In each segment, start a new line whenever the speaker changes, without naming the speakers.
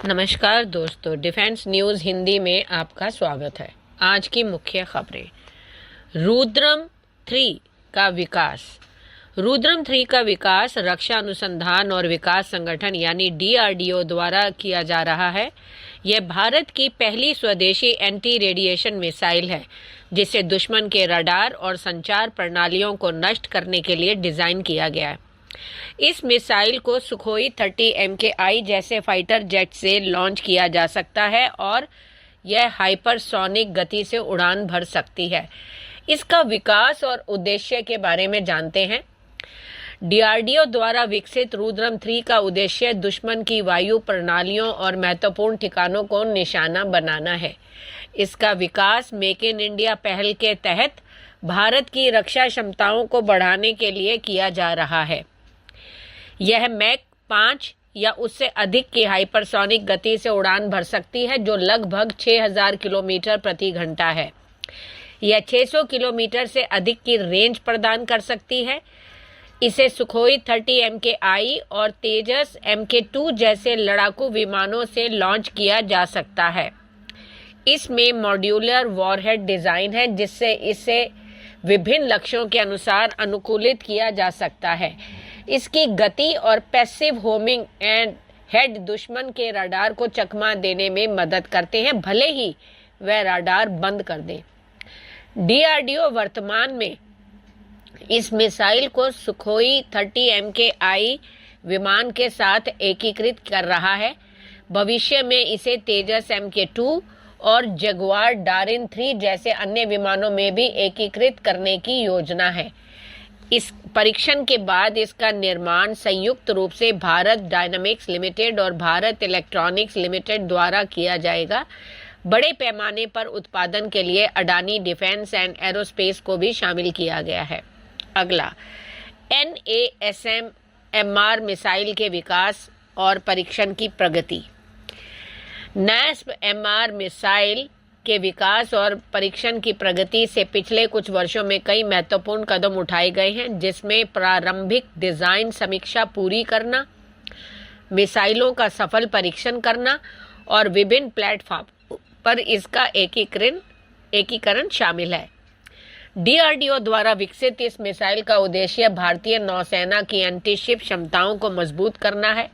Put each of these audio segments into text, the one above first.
नमस्कार दोस्तों, defence news Hindi में आपका स्वागत है। आज की मुख्य खबरें। रुद्रम 3 का विकास रक्षा अनुसंधान और विकास संगठन यानी DRDO द्वारा किया जा रहा है। यह भारत की पहली स्वदेशी एंटी रेडिएशन मिसाइल है, जिसे दुश्मन के रडार और संचार प्रणालियों को नष्ट करने के लिए डिज़ाइन किया गया है। इस मिसाइल को सुखोई 30 MKI जैसे फाइटर जेट से लॉन्च किया जा सकता है और यह हाइपरसोनिक गति से उड़ान भर सकती है। इसका विकास और उद्देश्य के बारे में जानते हैं। DRDO द्वारा विकसित रुद्रम 3 का उद्देश्य दुश्मन की वायु प्रणालियों और महत्वपूर्ण ठिकानों को निशाना बनाना है। इसका विकास मेक इन इंडिया पहल के तहत भारत की रक्षा क्षमताओं को बढ़ाने के लिए किया जा रहा है। यह मैक 5 या उससे अधिक की हाइपरसोनिक गति से उड़ान भर सकती है, जो लगभग 6000 किलोमीटर प्रति घंटा है। यह 600 किलोमीटर से अधिक की रेंज प्रदान कर सकती है। इसे सुखोई 30 MKI और तेजस MK2 जैसे लड़ाकू विमानों से लॉन्च किया जा सकता है। इसमें मॉड्यूलर वॉरहेड डिज़ाइन है, जिससे इसे विभिन्न लक्ष्यों के अनुसार अनुकूलित किया जा सकता है। इसकी गति और पैसिव होमिंग एंड हेड दुश्मन के रडार को चकमा देने में मदद करते हैं, भले ही वह रडार बंद कर दे। DRDO वर्तमान में इस मिसाइल को सुखोई 30 MKI विमान के साथ एकीकृत कर रहा है। भविष्य में इसे तेजस MK2 और जगुआर डारिन 3 जैसे अन्य विमानों में भी एकीकृत करने की योजना है। इस परीक्षण के बाद इसका निर्माण संयुक्त रूप से भारत डायनामिक्स लिमिटेड और भारत इलेक्ट्रॉनिक्स लिमिटेड द्वारा किया जाएगा। बड़े पैमाने पर उत्पादन के लिए अडानी डिफेंस एंड एरोस्पेस को भी शामिल किया गया है। अगला, NASM-MR मिसाइल के विकास और परीक्षण की प्रगति। NASM-MR मिसाइल के विकास और परीक्षण की प्रगति से पिछले कुछ वर्षों में कई महत्वपूर्ण कदम उठाए गए हैं, जिसमें प्रारंभिक डिजाइन समीक्षा पूरी करना, मिसाइलों का सफल परीक्षण करना और विभिन्न प्लेटफॉर्म पर इसका एकीकरण शामिल है। DRDO द्वारा विकसित इस मिसाइल का उद्देश्य भारतीय नौसेना की एंटीशिप क्षमताओं को मजबूत करना है।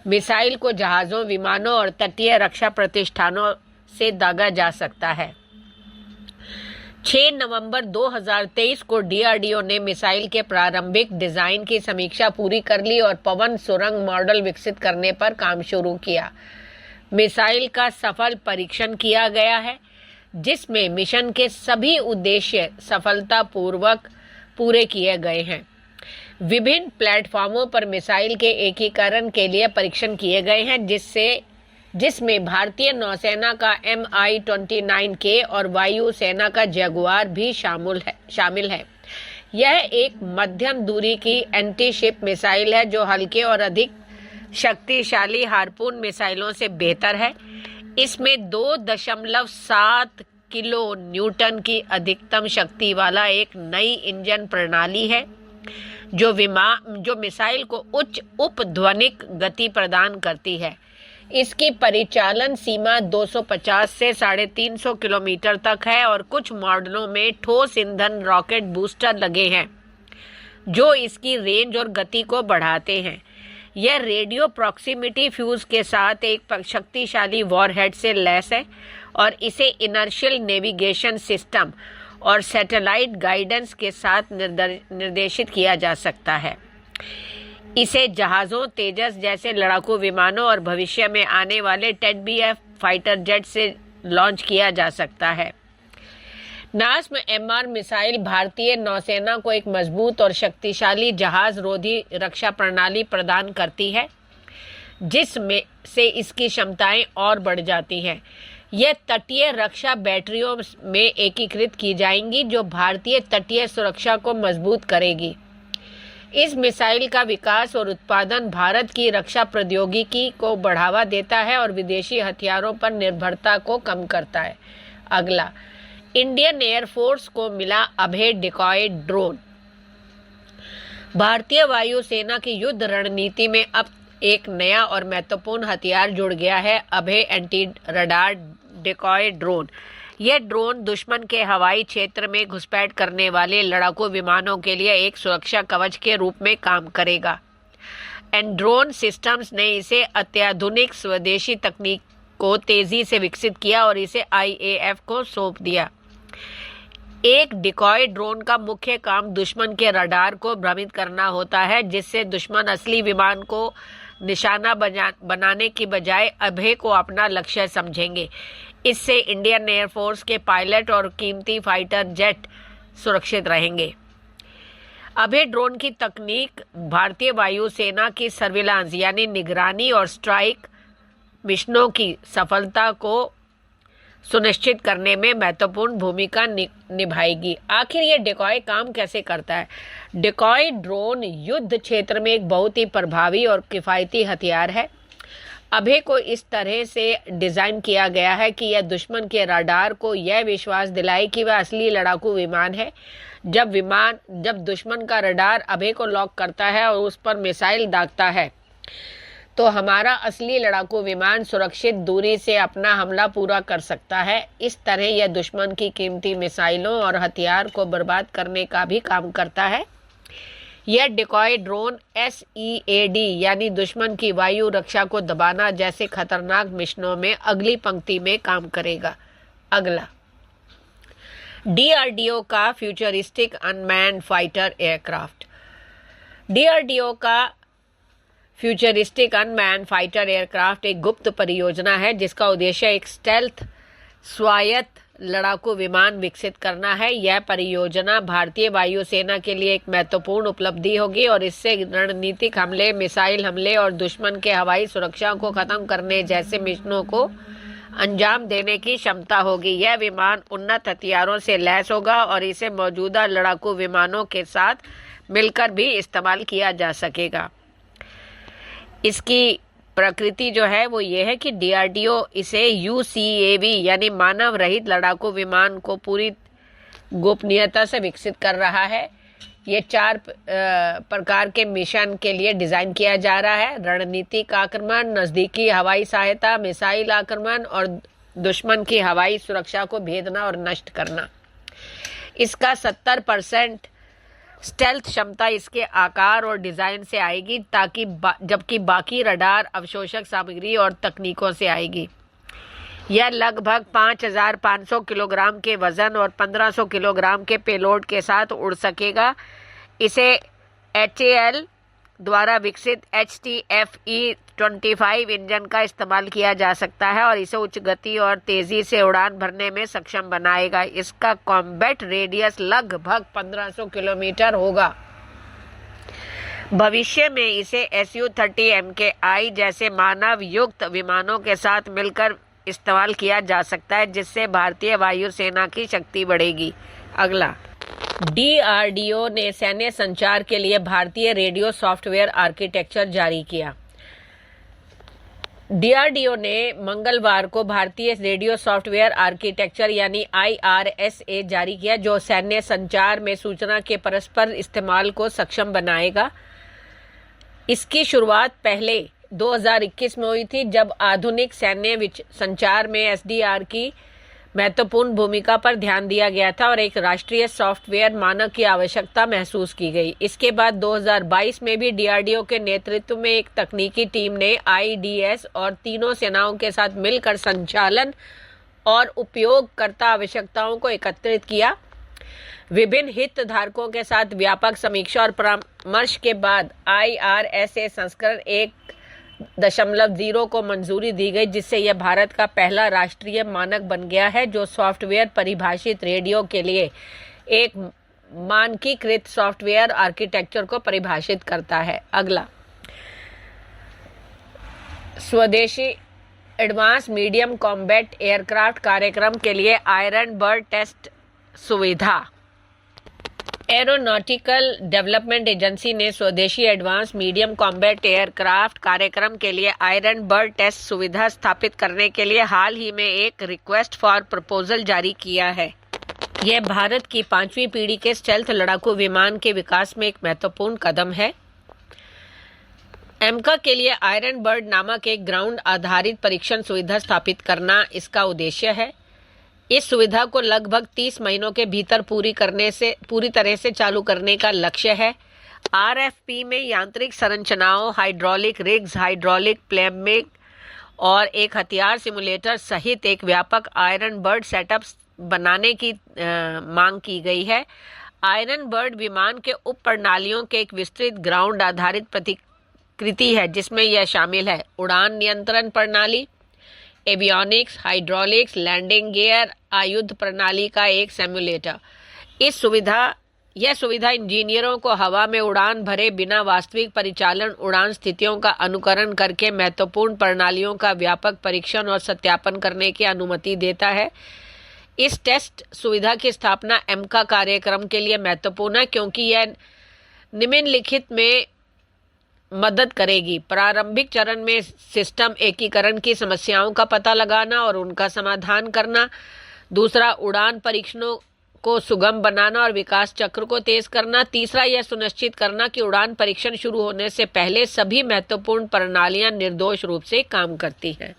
मिसाइल को जहाज़ों, विमानों और तटीय रक्षा प्रतिष्ठानों से दागा जा सकता है। 6 नवंबर 2023 को DRDO ने मिसाइल के प्रारंभिक डिजाइन की समीक्षा पूरी कर ली और पवन सुरंग मॉडल विकसित करने पर काम शुरू किया। मिसाइल का सफल परीक्षण किया गया है, जिसमें मिशन के सभी उद्देश्य सफलतापूर्वक पूरे किए गए हैं। विभिन्न प्लेटफॉर्मों पर मिसाइल के एकीकरण के लिए परीक्षण किए गए हैं, जिसमें भारतीय नौसेना का Mi-29K और वायु सेना का जगुआर भी शामिल है। यह एक मध्यम दूरी की एंटी-शिप मिसाइल है, जो हल्के और अधिक शक्तिशाली हार्पून मिसाइलों से बेहतर है। इसमें 2.7 किलो न्यूटन की अधिकतम शक्ति वाला एक नई इंजन प्रणाली है, जो मिसाइल को उच्च उपध्वनिक गति प्रदान करती है। इसकी परिचालन सीमा 250 से 350 किलोमीटर तक है और कुछ मॉडलों में ठोस ईंधन रॉकेट बूस्टर लगे हैं, जो इसकी रेंज और गति को बढ़ाते हैं। यह रेडियो प्रॉक्सिमिटी फ्यूज के साथ एक शक्तिशाली वॉरहेड से लैस है और इसे इनर्शियल नेविगेशन सिस्टम और सैटेलाइट गाइडेंस के साथ निर्देशित किया जा सकता है। इसे जहाज़ों, तेजस जैसे लड़ाकू विमानों और भविष्य में आने वाले TED-BF फाइटर जेट से लॉन्च किया जा सकता है। NASM-MR मिसाइल भारतीय नौसेना को एक मजबूत और शक्तिशाली जहाज रोधी रक्षा प्रणाली प्रदान करती है, जिसमें से इसकी क्षमताएं और बढ़ जाती हैं। यह तटीय रक्षा बैटरियों में एकीकृत की जाएंगी, जो भारतीय तटीय सुरक्षा को मजबूत करेगी। इस मिसाइल का विकास और उत्पादन भारत की रक्षा प्रौद्योगिकी को बढ़ावा देता है और विदेशी हथियारों पर निर्भरता को कम करता है। अगला, इंडियन एयरफोर्स को मिला अभय डिकॉय ड्रोन। भारतीय वायुसेना की युद्ध रणनीति में अब एक नया और महत्वपूर्ण हथियार जुड़ गया है, अभय एंटी रडार डिकॉय ड्रोन। यह ड्रोन दुश्मन के हवाई क्षेत्र में घुसपैठ करने वाले लड़ाकू विमानों के लिए एक सुरक्षा कवच के रूप में काम करेगा। एंड्रोन सिस्टम्स ने इसे अत्याधुनिक स्वदेशी तकनीक को तेजी से विकसित किया और इसे IAF को सौंप दिया। एक डिकॉय ड्रोन का मुख्य काम दुश्मन के रडार को भ्रमित करना होता है, जिससे दुश्मन असली विमान को निशाना बनाने की बजाय अभय को अपना लक्ष्य समझेंगे। इससे इंडियन एयरफोर्स के पायलट और कीमती फाइटर जेट सुरक्षित रहेंगे। अभय ड्रोन की तकनीक भारतीय वायुसेना की सर्विलांस यानी निगरानी और स्ट्राइक मिशनों की सफलता को सुनिश्चित करने में महत्वपूर्ण भूमिका निभाएगी। आखिर ये डिकॉय काम कैसे करता है? डिकॉय ड्रोन युद्ध क्षेत्र में एक बहुत ही प्रभावी और किफ़ायती हथियार है। अभय को इस तरह से डिज़ाइन किया गया है कि यह दुश्मन के रडार को यह विश्वास दिलाए कि वह असली लड़ाकू विमान है। जब दुश्मन का रडार अभय को लॉक करता है और उस पर मिसाइल दागता है, तो हमारा असली लड़ाकू विमान सुरक्षित दूरी से अपना हमला पूरा कर सकता है। इस तरह यह दुश्मन की कीमती मिसाइलों और हथियार को बर्बाद करने का भी काम करता है। यह डिकॉय ड्रोन SEAD यानी दुश्मन की वायु रक्षा को दबाना जैसे खतरनाक मिशनों में अगली पंक्ति में काम करेगा। अगला, DRDO का futuristic unmanned fighter aircraft. DRDO का फ्यूचरिस्टिक अनमैन्ड फाइटर एयरक्राफ्ट एक गुप्त परियोजना है जिसका उद्देश्य एक स्टेल्थ स्वायत्त लड़ाकू विमान विकसित करना है। यह परियोजना भारतीय वायुसेना के लिए एक महत्वपूर्ण उपलब्धि होगी और इससे रणनीतिक हमले, मिसाइल हमले और दुश्मन के हवाई सुरक्षा को खत्म करने जैसे मिशनों को अंजाम देने की क्षमता होगी। यह विमान उन्नत हथियारों से लैस होगा और इसे मौजूदा लड़ाकू विमानों के साथ मिलकर भी इस्तेमाल किया जा सकेगा। इसकी प्रकृति जो है वो ये है कि DRDO इसे UCAV यानी मानव रहित लड़ाकू विमान को पूरी गोपनीयता से विकसित कर रहा है। ये 4 प्रकार के मिशन के लिए डिज़ाइन किया जा रहा है: रणनीतिक आक्रमण, नज़दीकी हवाई सहायता, मिसाइल आक्रमण और दुश्मन की हवाई सुरक्षा को भेदना और नष्ट करना। इसका 70% स्टेल्थ क्षमता इसके आकार और डिज़ाइन से आएगी, जबकि बाकी रडार अवशोषक सामग्री और तकनीकों से आएगी। यह लगभग 5,500 किलोग्राम के वजन और 1,500 किलोग्राम के पेलोड के साथ उड़ सकेगा। इसे HAL द्वारा विकसित HTFE-25 इंजन का इस्तेमाल किया जा सकता है और इसे उच्च गति और तेज़ी से उड़ान भरने में सक्षम बनाएगा। इसका कॉम्बैट रेडियस लगभग 1,500 किलोमीटर होगा। भविष्य में इसे Su-30 MKI जैसे मानव युक्त विमानों के साथ मिलकर इस्तेमाल किया जा सकता है, जिससे भारतीय वायुसेना की शक्ति बढ़ेगी। अगला, DRDO ने सैन्य संचार के लिए भारतीय रेडियो सॉफ्टवेयर आर्किटेक्चर जारी किया। DRDO ने मंगलवार को भारतीय रेडियो सॉफ्टवेयर आर्किटेक्चर यानी IRSA जारी किया, जो सैन्य संचार में सूचना के परस्पर इस्तेमाल को सक्षम बनाएगा। इसकी शुरुआत पहले 2021 में हुई थी, जब आधुनिक सैन्य संचार में SDR की महत्वपूर्ण भूमिका पर ध्यान दिया गया था और एक राष्ट्रीय सॉफ्टवेयर मानक की आवश्यकता महसूस की गई। इसके बाद 2022 में भी DRDO के नेतृत्व में एक तकनीकी टीम ने IDS और तीनों सेनाओं के साथ मिलकर संचालन और उपयोगकर्ता आवश्यकताओं को एकत्रित किया। विभिन्न हितधारकों के साथ व्यापक समीक्षा और परामर्श के बाद IRSA संस्करण 1.0 को मंजूरी दी गई, जिससे यह भारत का पहला राष्ट्रीय मानक बन गया है जो सॉफ्टवेयर परिभाषित रेडियो के लिए एक मानकीकृत सॉफ्टवेयर आर्किटेक्चर को परिभाषित करता है। अगला, स्वदेशी एडवांस मीडियम कॉम्बैट एयरक्राफ्ट कार्यक्रम के लिए आयरन बर्ड टेस्ट सुविधा। एरोनॉटिकल डेवलपमेंट एजेंसी ने स्वदेशी एडवांस मीडियम कॉम्बैट एयरक्राफ्ट कार्यक्रम के लिए आयरन बर्ड टेस्ट सुविधा स्थापित करने के लिए हाल ही में एक रिक्वेस्ट फॉर प्रपोजल जारी किया है। यह भारत की 5वीं पीढ़ी के स्टेल्थ लड़ाकू विमान के विकास में एक महत्वपूर्ण कदम है। एमका के लिए आयरन बर्ड नामक एक ग्राउंड आधारित परीक्षण सुविधा स्थापित करना इसका उद्देश्य है। इस सुविधा को लगभग 30 महीनों के भीतर पूरी तरह से चालू करने का लक्ष्य है। आरएफपी में यांत्रिक संरचनाओं, हाइड्रोलिक रिग्स, हाइड्रोलिक प्लेम्बिंग और एक हथियार सिमुलेटर सहित एक व्यापक आयरन बर्ड सेटअप बनाने की मांग की गई है। आयरन बर्ड विमान के उप प्रणालियों के एक विस्तृत ग्राउंड आधारित प्रतिकृति है, जिसमें यह शामिल है उड़ान नियंत्रण प्रणाली, एवियोनिक्स, हाइड्रोलिक्स, लैंडिंग गियर, आयुध प्रणाली का एक सिमुलेटर। यह सुविधा इंजीनियरों को हवा में उड़ान भरे बिना वास्तविक परिचालन उड़ान स्थितियों का अनुकरण करके महत्वपूर्ण प्रणालियों का व्यापक परीक्षण और सत्यापन करने की अनुमति देता है। इस टेस्ट सुविधा की स्थापना एमका कार्यक्रम के लिए महत्वपूर्ण है, क्योंकि यह निम्नलिखित में मदद करेगी: प्रारंभिक चरण में सिस्टम एकीकरण की समस्याओं का पता लगाना और उनका समाधान करना। दूसरा, उड़ान परीक्षणों को सुगम बनाना और विकास चक्र को तेज करना। तीसरा, यह सुनिश्चित करना कि उड़ान परीक्षण शुरू होने से पहले सभी महत्वपूर्ण प्रणालियां निर्दोष रूप से काम करती हैं।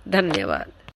धन्यवाद।